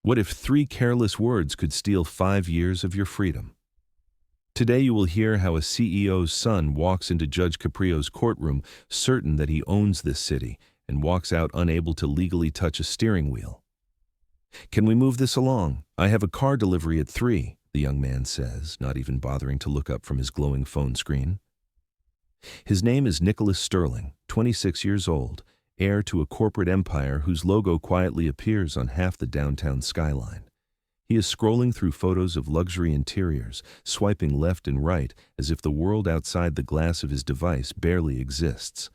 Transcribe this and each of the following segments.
What if 3 careless words could steal 5 years of your freedom? Today you will hear how a CEO's son walks into Judge Caprio's courtroom certain that he owns this city and walks out unable to legally touch a steering wheel. "Can we move this along? I have a car delivery at 3, the young man says, not even bothering to look up from his glowing phone screen. His name is Nicholas Sterling, 26 years old, heir to a corporate empire whose logo quietly appears on half the downtown skyline. He is scrolling through photos of luxury interiors, swiping left and right as if the world outside the glass of his device barely exists.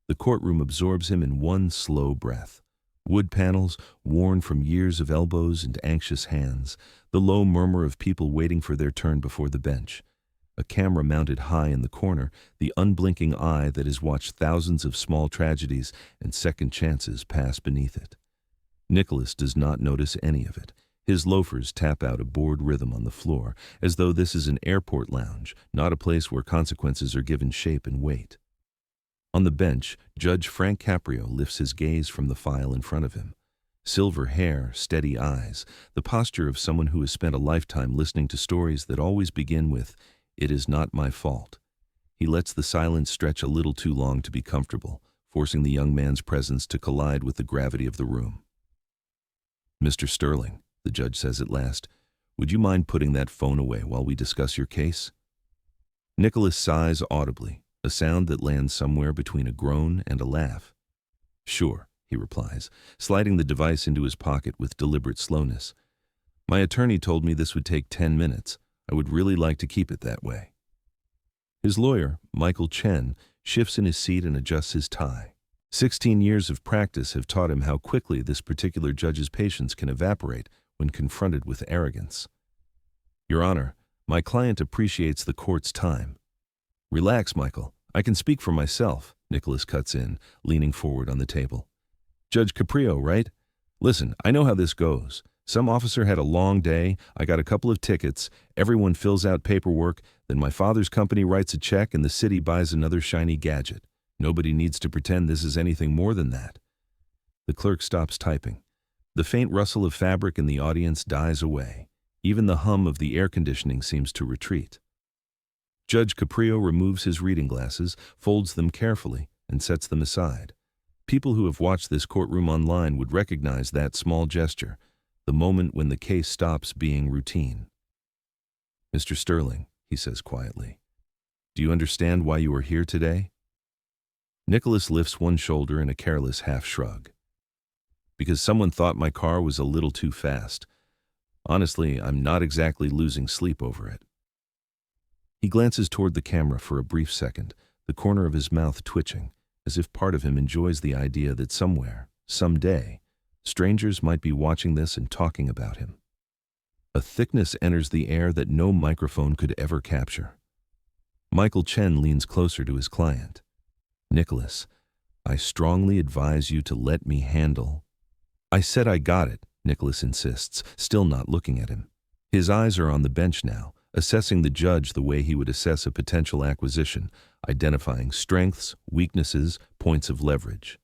The courtroom absorbs him in one slow breath. Wood panels, worn from years of elbows and anxious hands, the low murmur of people waiting for their turn before the bench. A camera mounted high in the corner, the unblinking eye that has watched thousands of small tragedies and second chances pass beneath it. Nicholas does not notice any of it. His loafers tap out a bored rhythm on the floor, as though this is an airport lounge, not a place where consequences are given shape and weight. On the bench, Judge Frank Caprio lifts his gaze from the file in front of him. Silver hair, steady eyes, the posture of someone who has spent a lifetime listening to stories that always begin with, "It is not my fault." He lets the silence stretch a little too long to be comfortable, forcing the young man's presence to collide with the gravity of the room. "Mr. Sterling," the judge says at last, "would you mind putting that phone away while we discuss your case?" Nicholas sighs audibly, a sound that lands somewhere between a groan and a laugh. "Sure," he replies, sliding the device into his pocket with deliberate slowness. "My attorney told me this would take 10 minutes. I would really like to keep it that way." His lawyer, Michael Chen, shifts in his seat and adjusts his tie. 16 years of practice have taught him how quickly this particular judge's patience can evaporate when confronted with arrogance. "Your Honor, my client appreciates the court's time." "Relax, Michael. I can speak for myself," Nicholas cuts in, leaning forward on the table. "Judge Caprio, right? Listen, I know how this goes. Some officer had a long day, I got a couple of tickets, everyone fills out paperwork, then my father's company writes a check and the city buys another shiny gadget. Nobody needs to pretend this is anything more than that." The clerk stops typing. The faint rustle of fabric in the audience dies away. Even the hum of the air conditioning seems to retreat. Judge Caprio removes his reading glasses, folds them carefully, and sets them aside. People who have watched this courtroom online would recognize that small gesture, the moment when the case stops being routine. "Mr. Sterling," he says quietly, "do you understand why you are here today?" Nicholas lifts one shoulder in a careless half shrug. "Because someone thought my car was a little too fast. Honestly, I'm not exactly losing sleep over it." He glances toward the camera for a brief second, the corner of his mouth twitching, as if part of him enjoys the idea that somewhere, someday, strangers might be watching this and talking about him. A thickness enters the air that no microphone could ever capture. Michael Chen leans closer to his client. "Nicholas, I strongly advise you to let me handle—" "I said I got it," Nicholas insists, still not looking at him. His eyes are on the bench now, assessing the judge the way he would assess a potential acquisition, identifying strengths, weaknesses, points of leverage.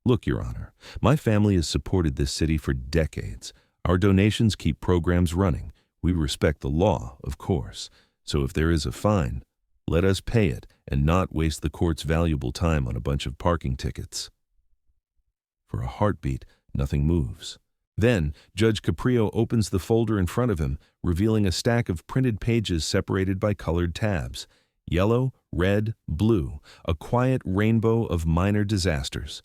"Look, Your Honor, my family has supported this city for decades. Our donations keep programs running. We respect the law, of course. So if there is a fine, let us pay it and not waste the court's valuable time on a bunch of parking tickets." For a heartbeat, nothing moves. Then, Judge Caprio opens the folder in front of him, revealing a stack of printed pages separated by colored tabs. Yellow, red, blue, a quiet rainbow of minor disasters.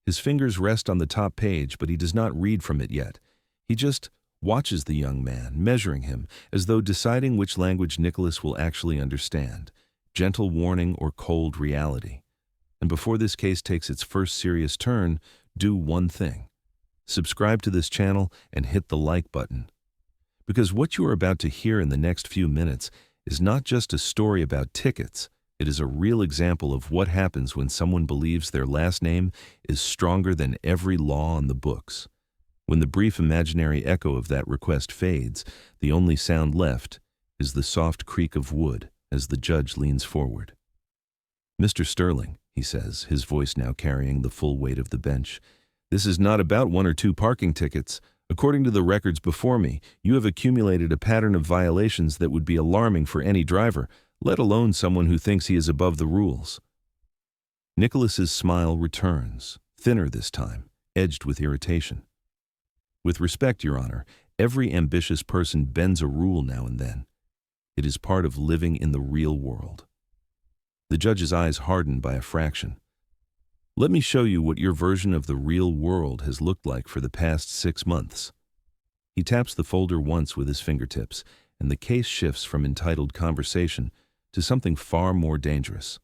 His fingers rest on the top page, but he does not read from it yet. He just watches the young man, measuring him, as though deciding which language Nicholas will actually understand, gentle warning or cold reality. And before this case takes its first serious turn, do one thing. Subscribe to this channel and hit the like button. Because what you are about to hear in the next few minutes is not just a story about tickets, it is a real example of what happens when someone believes their last name is stronger than every law on the books. When the brief imaginary echo of that request fades, the only sound left is the soft creak of wood as the judge leans forward. "Mr. Sterling," he says, his voice now carrying the full weight of the bench, "this is not about 1 or 2 parking tickets. According to the records before me, you have accumulated a pattern of violations that would be alarming for any driver, let alone someone who thinks he is above the rules. Nicholas's smile returns, thinner this time, edged with irritation. With respect, Your Honor, every ambitious person bends a rule now and then. It is part of living in the real world. The judge's eyes hardened by a fraction. Let me show you what your version of the real world has looked like for the past 6 months. He taps the folder once with his fingertips, and the case shifts from entitled conversation to something far more dangerous.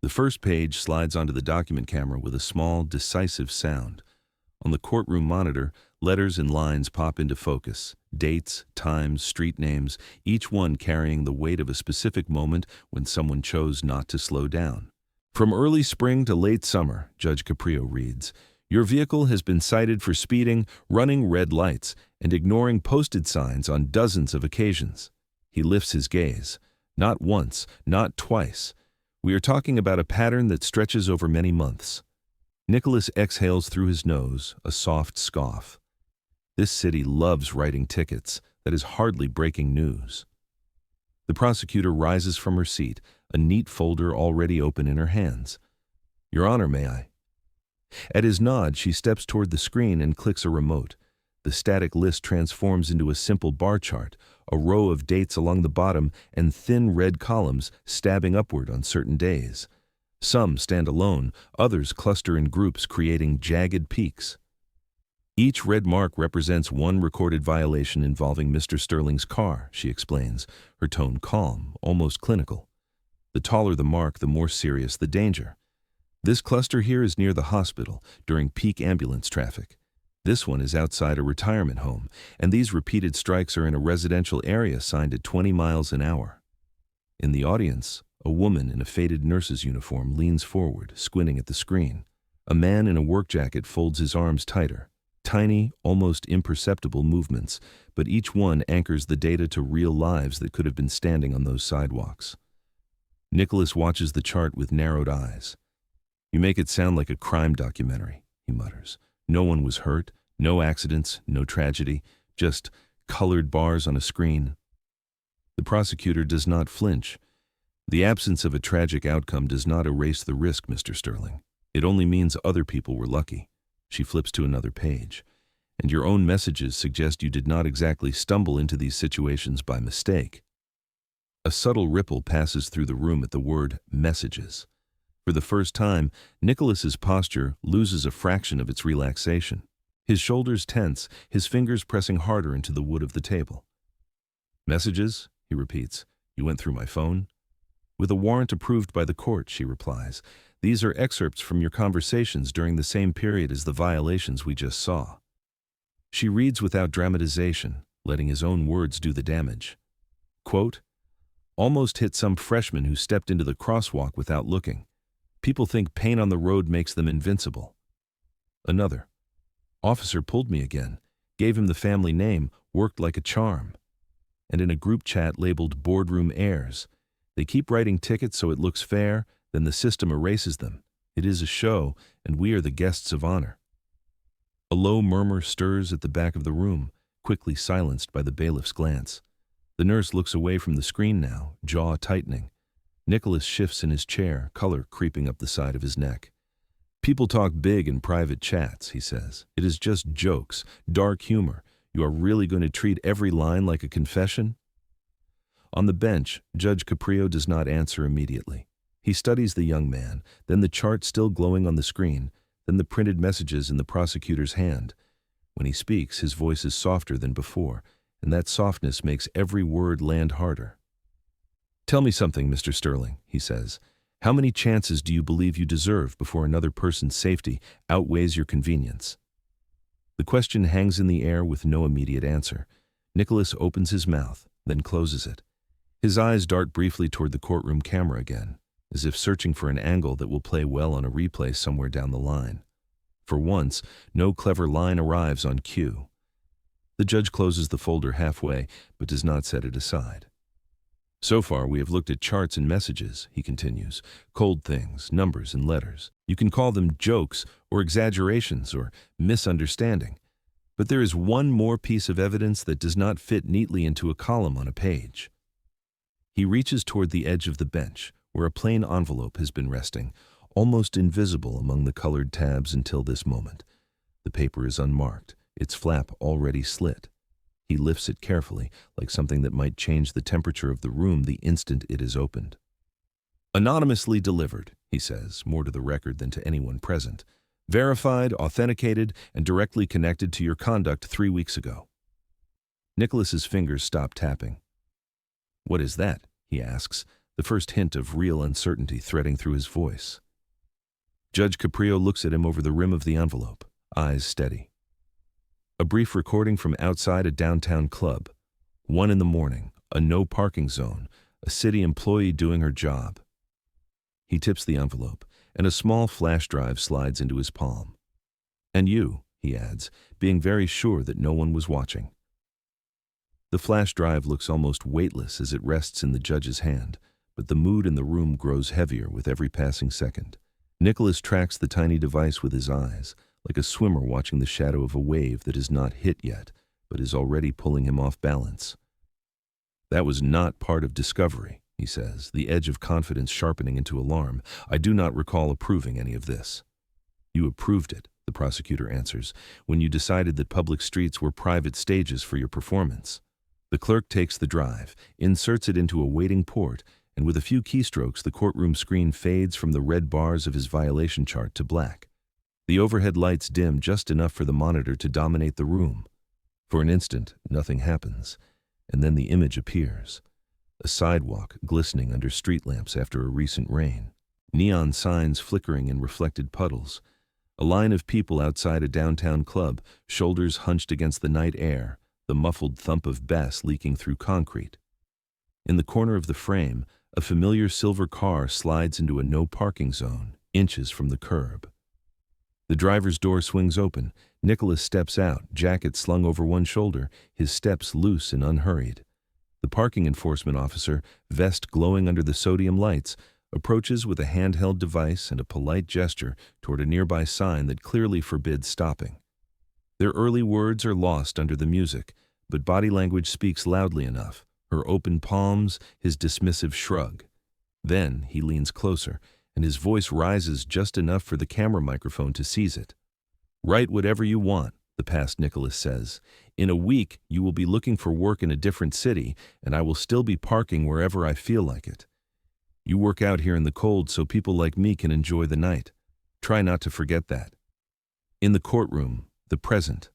The first page slides onto the document camera with a small, decisive sound. On the courtroom monitor, letters and lines pop into focus. Dates, times, street names, each one carrying the weight of a specific moment when someone chose not to slow down. From early spring to late summer, Judge Caprio reads, your vehicle has been cited for speeding, running red lights, and ignoring posted signs on dozens of occasions. He lifts his gaze. Not once, not twice. We are talking about a pattern that stretches over many months. Nicholas exhales through his nose, a soft scoff. This city loves writing tickets. That is hardly breaking news. The prosecutor rises from her seat, a neat folder already open in her hands. Your Honor, may I? At his nod, she steps toward the screen and clicks a remote. The static list transforms into a simple bar chart, a row of dates along the bottom and thin red columns stabbing upward on certain days. Some stand alone, others cluster in groups creating jagged peaks. Each red mark represents one recorded violation involving Mr. Sterling's car, she explains, her tone calm, almost clinical. The taller the mark, the more serious the danger. This cluster here is near the hospital, during peak ambulance traffic. This one is outside a retirement home, and these repeated strikes are in a residential area signed at 20 miles an hour. In the audience, a woman in a faded nurse's uniform leans forward, squinting at the screen. A man in a work jacket folds his arms tighter. Tiny, almost imperceptible movements, but each one anchors the data to real lives that could have been standing on those sidewalks. Nicholas watches the chart with narrowed eyes. You make it sound like a crime documentary, he mutters. No one was hurt, no accidents, no tragedy, just colored bars on a screen. The prosecutor does not flinch. The absence of a tragic outcome does not erase the risk, Mr. Sterling. It only means other people were lucky. She flips to another page. And your own messages suggest you did not exactly stumble into these situations by mistake. A subtle ripple passes through the room at the word messages. For the first time, Nicholas's posture loses a fraction of its relaxation. His shoulders tense, his fingers pressing harder into the wood of the table. Messages? He repeats. You went through my phone? With a warrant approved by the court, she replies. These are excerpts from your conversations during the same period as the violations we just saw. She reads without dramatization, letting his own words do the damage. Quote, almost hit some freshman who stepped into the crosswalk without looking. People think pain on the road makes them invincible. Another. Officer pulled me again, gave him the family name, worked like a charm. And in a group chat labeled Boardroom Heirs, they keep writing tickets so it looks fair, then the system erases them. It is a show, and we are the guests of honor. A low murmur stirs at the back of the room, quickly silenced by the bailiff's glance. The nurse looks away from the screen now, jaw tightening. Nicholas shifts in his chair, color creeping up the side of his neck. People talk big in private chats, he says. It is just jokes, dark humor. You are really going to treat every line like a confession? On the bench, Judge Caprio does not answer immediately. He studies the young man, then the chart still glowing on the screen, then the printed messages in the prosecutor's hand. When he speaks, his voice is softer than before, and that softness makes every word land harder. Tell me something, Mr. Sterling, he says. How many chances do you believe you deserve before another person's safety outweighs your convenience? The question hangs in the air with no immediate answer. Nicholas opens his mouth, then closes it. His eyes dart briefly toward the courtroom camera again, as if searching for an angle that will play well on a replay somewhere down the line. For once, no clever line arrives on cue. The judge closes the folder halfway, but does not set it aside. So far, we have looked at charts and messages, he continues, cold things, numbers and letters. You can call them jokes or exaggerations or misunderstanding. But there is one more piece of evidence that does not fit neatly into a column on a page. He reaches toward the edge of the bench, where a plain envelope has been resting, almost invisible among the colored tabs until this moment. The paper is unmarked, its flap already slit. He lifts it carefully, like something that might change the temperature of the room the instant it is opened. "Anonymously delivered," he says, more to the record than to anyone present. "Verified, authenticated, and directly connected to your conduct 3 weeks ago." Nicholas's fingers stop tapping. "What is that?" he asks, the first hint of real uncertainty threading through his voice. Judge Caprio looks at him over the rim of the envelope, eyes steady. "A brief recording from outside a downtown club. 1 in the morning, a no parking zone, a city employee doing her job." He tips the envelope, and a small flash drive slides into his palm. "And you," he adds, being very sure that no one was watching. The flash drive looks almost weightless as it rests in the judge's hand, but the mood in the room grows heavier with every passing second. Nicholas tracks the tiny device with his eyes, like a swimmer watching the shadow of a wave that has not hit yet, but is already pulling him off balance. "That was not part of discovery," he says, the edge of confidence sharpening into alarm. "I do not recall approving any of this." "You approved it," the prosecutor answers, "when you decided that public streets were private stages for your performance." The clerk takes the drive, inserts it into a waiting port, and with a few keystrokes the courtroom screen fades from the red bars of his violation chart to black. The overhead lights dim just enough for the monitor to dominate the room. For an instant, nothing happens, and then the image appears. A sidewalk glistening under street lamps after a recent rain. Neon signs flickering in reflected puddles. A line of people outside a downtown club, shoulders hunched against the night air, the muffled thump of bass leaking through concrete. In the corner of the frame, a familiar silver car slides into a no parking zone, inches from the curb. The driver's door swings open. Nicholas steps out, jacket slung over one shoulder, his steps loose and unhurried. The parking enforcement officer, vest glowing under the sodium lights, approaches with a handheld device and a polite gesture toward a nearby sign that clearly forbids stopping. Their early words are lost under the music, but body language speaks loudly enough, her open palms, his dismissive shrug. Then he leans closer, and his voice rises just enough for the camera microphone to seize it. "Write whatever you want," the past Nicholas says. "In a week, you will be looking for work in a different city, and I will still be parking wherever I feel like it. You work out here in the cold so people like me can enjoy the night. Try not to forget that." In the courtroom, the present.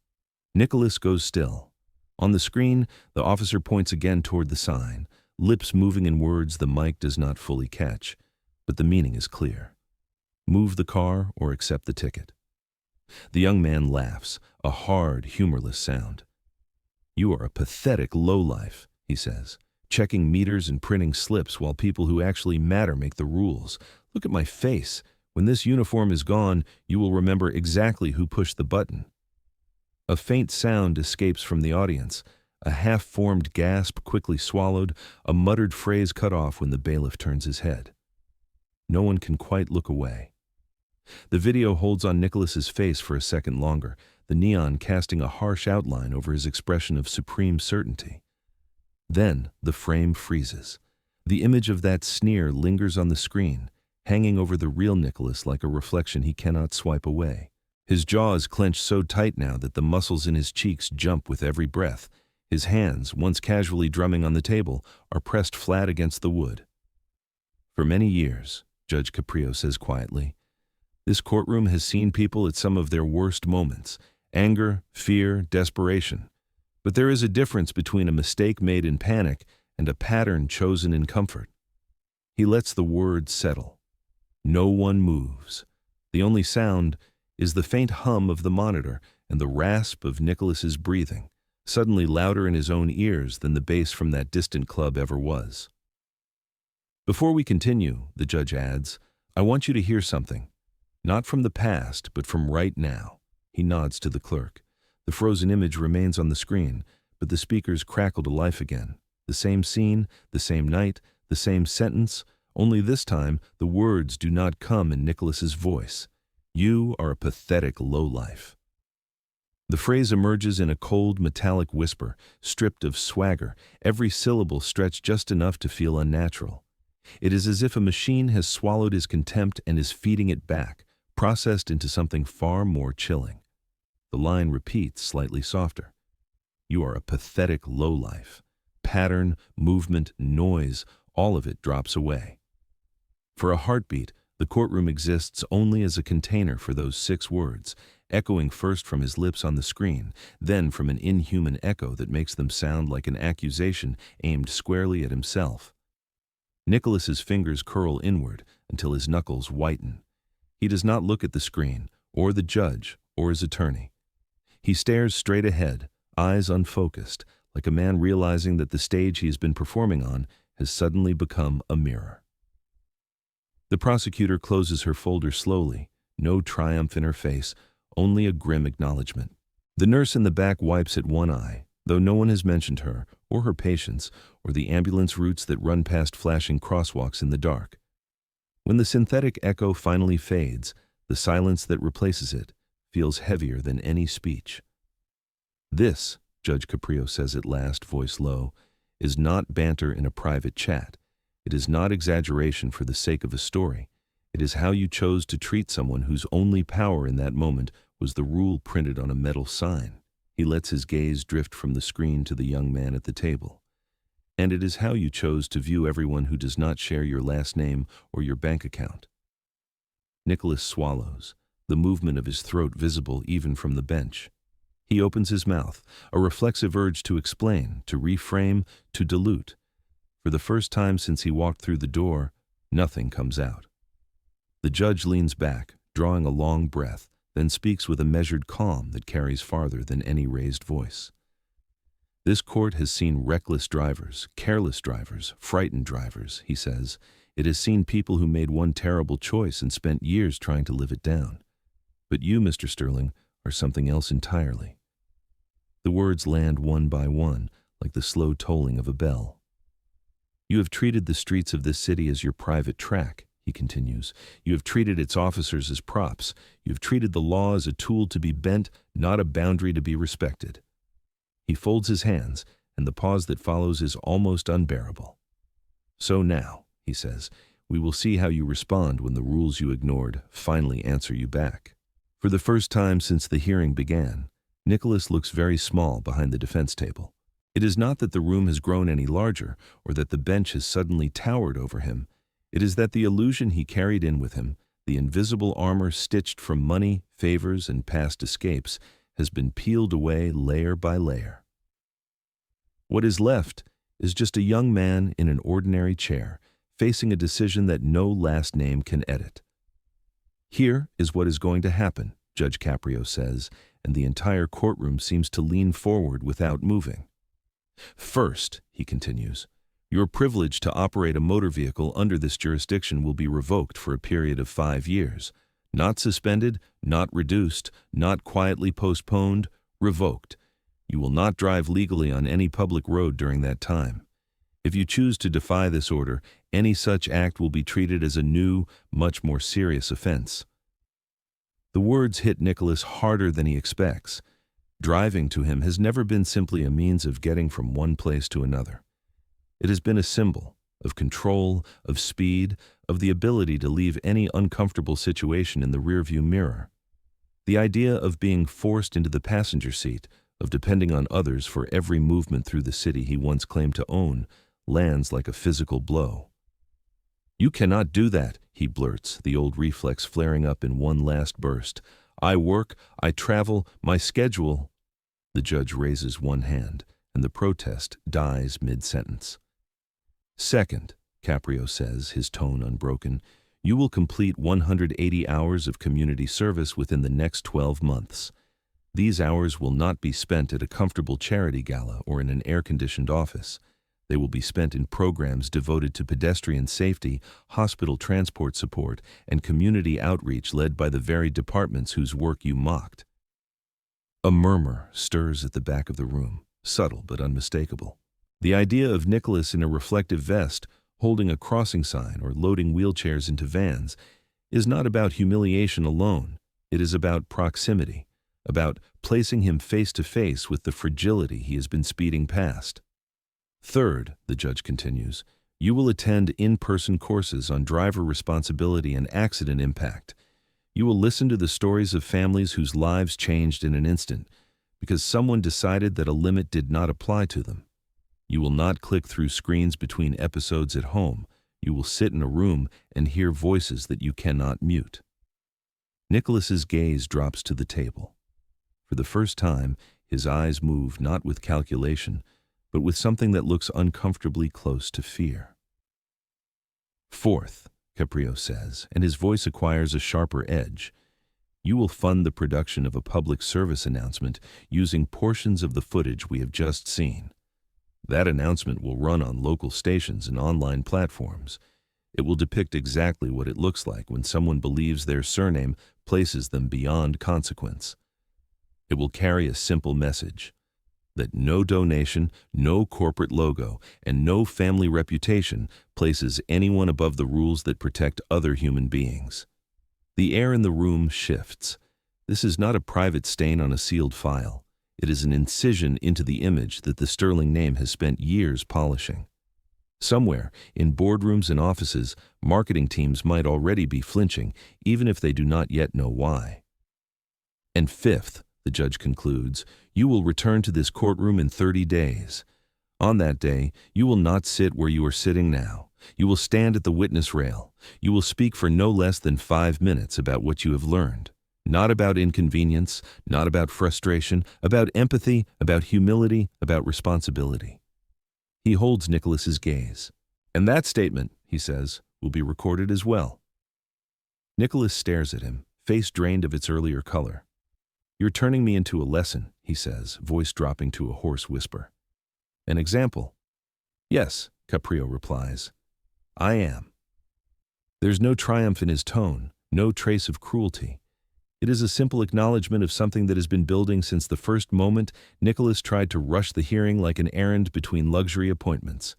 Nicholas goes still. On the screen, the officer points again toward the sign, lips moving in words the mic does not fully catch, but the meaning is clear. Move the car or accept the ticket. The young man laughs, a hard, humorless sound. "You are a pathetic lowlife," he says, "checking meters and printing slips while people who actually matter make the rules. Look at my face. When this uniform is gone, you will remember exactly who pushed the button." A faint sound escapes from the audience, a half-formed gasp quickly swallowed, a muttered phrase cut off when the bailiff turns his head. No one can quite look away. The video holds on Nicholas's face for a second longer, the neon casting a harsh outline over his expression of supreme certainty. Then the frame freezes. The image of that sneer lingers on the screen, hanging over the real Nicholas like a reflection he cannot swipe away. His jaws clench so tight now that the muscles in his cheeks jump with every breath. His hands, once casually drumming on the table, are pressed flat against the wood. "For many years," Judge Caprio says quietly, "this courtroom has seen people at some of their worst moments: anger, fear, desperation. But there is a difference between a mistake made in panic and a pattern chosen in comfort." He lets the words settle. No one moves. The only sound is the faint hum of the monitor and the rasp of Nicholas's breathing, suddenly louder in his own ears than the bass from that distant club ever was. "Before we continue," the judge adds, "I want you to hear something. Not from the past, but from right now." He nods to the clerk. The frozen image remains on the screen, but the speakers crackle to life again. The same scene, the same night, the same sentence, only this time the words do not come in Nicholas's voice. "You are a pathetic lowlife." The phrase emerges in a cold, metallic whisper, stripped of swagger, every syllable stretched just enough to feel unnatural. It is as if a machine has swallowed his contempt and is feeding it back, processed into something far more chilling. The line repeats, slightly softer. You are a pathetic lowlife. Pattern, movement, noise, all of it drops away. For a heartbeat, the courtroom exists only as a container for those 6 words, echoing first from his lips on the screen, then from an inhuman echo that makes them sound like an accusation aimed squarely at himself. Nicholas's fingers curl inward until his knuckles whiten. He does not look at the screen, or the judge, or his attorney. He stares straight ahead, eyes unfocused, like a man realizing that the stage he has been performing on has suddenly become a mirror. The prosecutor closes her folder slowly, no triumph in her face, only a grim acknowledgement. The nurse in the back wipes at one eye, though no one has mentioned her, or her patients, or the ambulance routes that run past flashing crosswalks in the dark. When the synthetic echo finally fades, the silence that replaces it feels heavier than any speech. This, Judge Caprio says at last, voice low, is not banter in a private chat. It is not exaggeration for the sake of a story. It is how you chose to treat someone whose only power in that moment was the rule printed on a metal sign. He lets his gaze drift from the screen to the young man at the table. And it is how you chose to view everyone who does not share your last name or your bank account. Nicholas swallows, the movement of his throat visible even from the bench. He opens his mouth, a reflexive urge to explain, to reframe, to dilute. For the first time since he walked through the door, nothing comes out. The judge leans back, drawing a long breath, then speaks with a measured calm that carries farther than any raised voice. This court has seen reckless drivers, careless drivers, frightened drivers, he says. It has seen people who made one terrible choice and spent years trying to live it down. But you, Mr. Sterling, are something else entirely. The words land one by one, like the slow tolling of a bell. You have treated the streets of this city as your private track, he continues. You have treated its officers as props. You have treated the law as a tool to be bent, not a boundary to be respected. He folds his hands, and the pause that follows is almost unbearable. So now, he says, we will see how you respond when the rules you ignored finally answer you back. For the first time since the hearing began, Nicholas looks very small behind the defense table. It is not that the room has grown any larger, or that the bench has suddenly towered over him. It is that the illusion he carried in with him, the invisible armor stitched from money, favors, and past escapes, has been peeled away layer by layer. What is left is just a young man in an ordinary chair, facing a decision that no last name can edit. Here is what is going to happen, Judge Caprio says, and the entire courtroom seems to lean forward without moving. First, he continues, your privilege to operate a motor vehicle under this jurisdiction will be revoked for a period of 5 years. Not suspended, not reduced, not quietly postponed, revoked. You will not drive legally on any public road during that time. If you choose to defy this order, any such act will be treated as a new, much more serious offense. The words hit Nicholas harder than he expects. Driving to him has never been simply a means of getting from one place to another. It has been a symbol of control, of speed, of the ability to leave any uncomfortable situation in the rearview mirror. The idea of being forced into the passenger seat, of depending on others for every movement through the city he once claimed to own, lands like a physical blow. You cannot do that, he blurts, the old reflex flaring up in one last burst. I work, I travel, my schedule. The judge raises one hand, and the protest dies mid-sentence. Second, Caprio says, his tone unbroken, you will complete 180 hours of community service within the next 12 months. These hours will not be spent at a comfortable charity gala or in an air-conditioned office. They will be spent in programs devoted to pedestrian safety, hospital transport support, and community outreach led by the very departments whose work you mocked. A murmur stirs at the back of the room, subtle but unmistakable. The idea of Nicholas in a reflective vest, holding a crossing sign or loading wheelchairs into vans, is not about humiliation alone. It is about proximity, about placing him face to face with the fragility he has been speeding past. Third, the judge continues, you will attend in-person courses on driver responsibility and accident impact. You will listen to the stories of families whose lives changed in an instant because someone decided that a limit did not apply to them. You will not click through screens between episodes at home. You will sit in a room and hear voices that you cannot mute. Nicholas's gaze drops to the table. For the first time, his eyes move not with calculation, but with something that looks uncomfortably close to fear. Fourth, Caprio says, and his voice acquires a sharper edge, you will fund the production of a public service announcement using portions of the footage we have just seen. That announcement will run on local stations and online platforms. It will depict exactly what it looks like when someone believes their surname places them beyond consequence. It will carry a simple message that no donation, no corporate logo, and no family reputation places anyone above the rules that protect other human beings. The air in the room shifts. This is not a private stain on a sealed file. It is an incision into the image that the sterling name has spent years polishing. Somewhere, in boardrooms and offices, marketing teams might already be flinching, even if they do not yet know why. And fifth, the judge concludes, you will return to this courtroom in 30 days. On that day, you will not sit where you are sitting now. You will stand at the witness rail. You will speak for no less than 5 minutes about what you have learned. Not about inconvenience, not about frustration, about empathy, about humility, about responsibility. He holds Nicholas's gaze. And that statement, he says, will be recorded as well. Nicholas stares at him, face drained of its earlier color. You're turning me into a lesson, he says, voice dropping to a hoarse whisper. An example? Yes, Caprio replies. I am. There's no triumph in his tone, no trace of cruelty. It is a simple acknowledgement of something that has been building since the first moment Nicholas tried to rush the hearing like an errand between luxury appointments.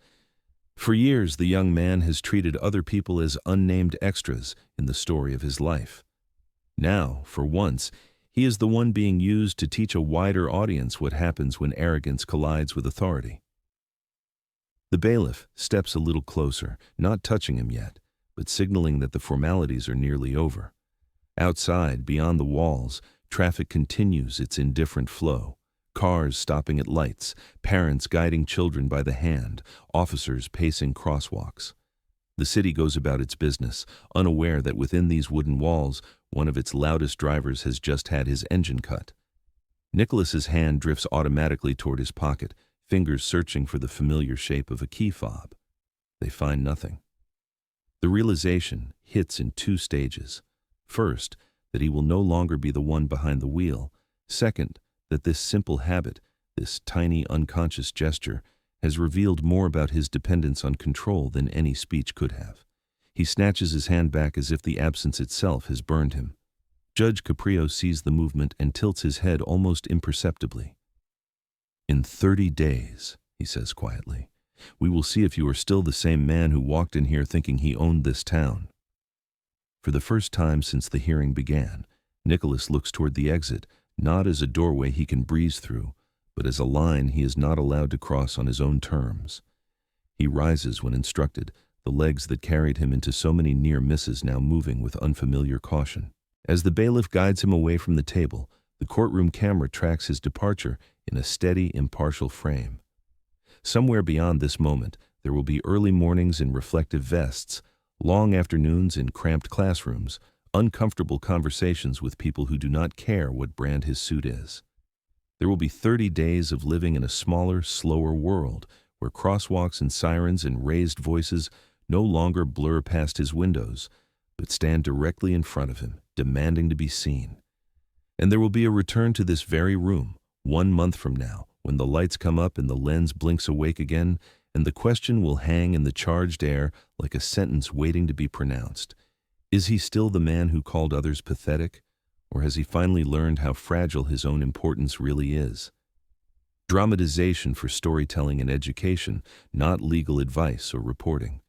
For years, the young man has treated other people as unnamed extras in the story of his life. Now, for once, he is the one being used to teach a wider audience what happens when arrogance collides with authority. The bailiff steps a little closer, not touching him yet, but signaling that the formalities are nearly over. Outside, beyond the walls, traffic continues its indifferent flow. Cars stopping at lights, parents guiding children by the hand, officers pacing crosswalks. The city goes about its business, unaware that within these wooden walls, one of its loudest drivers has just had his engine cut. Nicholas's hand drifts automatically toward his pocket, fingers searching for the familiar shape of a key fob. They find nothing. The realization hits in 2 stages. First, that he will no longer be the one behind the wheel. Second, that this simple habit, this tiny unconscious gesture, has revealed more about his dependence on control than any speech could have. He snatches his hand back as if the absence itself has burned him. Judge Caprio sees the movement and tilts his head almost imperceptibly. In 30 days, he says quietly, we will see if you are still the same man who walked in here thinking he owned this town. For the first time since the hearing began, Nicholas looks toward the exit, not as a doorway he can breeze through, but as a line he is not allowed to cross on his own terms. He rises when instructed, the legs that carried him into so many near misses now moving with unfamiliar caution. As the bailiff guides him away from the table, the courtroom camera tracks his departure in a steady, impartial frame. Somewhere beyond this moment, there will be early mornings in reflective vests, long afternoons in cramped classrooms, uncomfortable conversations with people who do not care what brand his suit is. There will be 30 days of living in a smaller, slower world where crosswalks and sirens and raised voices no longer blur past his windows, but stand directly in front of him, demanding to be seen. And there will be a return to this very room, 1 month from now, when the lights come up and the lens blinks awake again, and the question will hang in the charged air like a sentence waiting to be pronounced. Is he still the man who called others pathetic, or has he finally learned how fragile his own importance really is? Dramatization for storytelling and education, not legal advice or reporting.